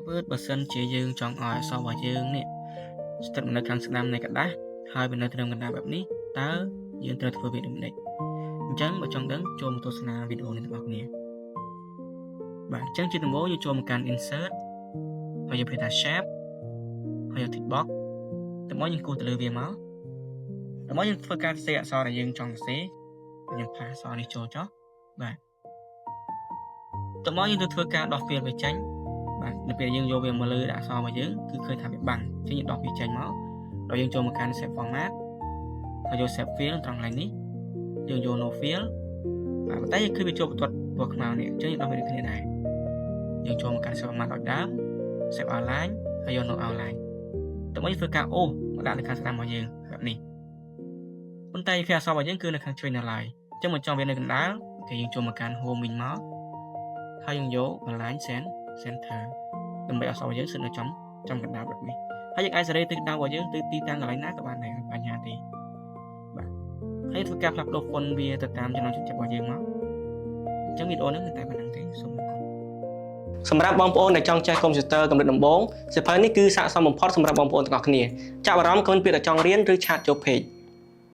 password បើសិនជាយើងចង់ឲ្យអក្សររបស់យើងនេះស្ថិតនៅខាងស្ដាំនៃกระดาษហើយវានៅត្រឹមកណ្ដាលបែបនេះតើយើងត្រូវធ្វើវាដូចម្តេចអញ្ចឹងបើចង់ដឹងចូលមកទស្សនាវីដេអូនេះទាំងអស់គ្នាបាទអញ្ចឹងជាដំបូងយើងចូលមកកាន់ insert ហើយយើងព្រាយថា shape ហើយយក tick box តែមកយើងគូសទៅលើវាមកតែមកយើងធ្វើការសរសេរអក្សរដែលយើងចង់សរសេរយើងផាសអក្សរនេះចូលចុះបាទតើមកយើងទៅធ្វើការដោះ fill វាចេញបាទនៅពេលយើងយកវាមកលើអក្សររបស់យើងគឺឃើញថាវាបាំងអញ្ចឹងយើងដោះវាចេញមកដល់យើងចូលមកកាន់ save format ហើយយក save fill ត្រង់កន្លែងនេះយើងយក no fill បាទប៉ុន្តែយើងឃើញវាចូលបន្ទាត់ពណ៌ខ្មៅនេះអញ្ចឹងយើងដោះវាដូចគ្នាដែរយើងចូលមកកាន់ save format ឲ្យដើម save outline ហើយយក no outline តើមកយើងធ្វើការអូសមកដាក់នៅខាងស្ដាំរបស់យើងបែបនេះប៉ុន្តែវាអក្សររបស់យើងគឺនៅខាងឆ្វេងនៅឡើយអញ្ចឹងមកចង់វានៅកណ្ដាលគេយើងចូលមកកាន់ home វិញមកហើយយើងយក align center ដើម្បីអក្សររបស់យើងស្ថិតនៅចំកណ្ដាលបែបនេះហើយយើងអាចសេរីទិសដៅរបស់យើងទៅទីតាំងកន្លែងណាក៏បានដែរបញ្ហាទេបាទហើយធ្វើការផ្លាស់ប្ដូរ font វាទៅតាមចំណង់ចិត្តរបស់យើងមកអញ្ចឹងវីដេអូនេះតែប៉ុណ្្នឹងទេសូមអរគុណសម្រាប់បងប្អូនដែលចង់ចេះកុំព្យូទ័រកម្រិតដំបូងសៀវភៅនេះគឺស័ក្តិសមបំផុតសម្រាប់បងប្អូនទាំងអស់គ្នាចាប់អារម្មណ៍គ្មានពាក្យថាចង់រៀនឬឆាតចូល page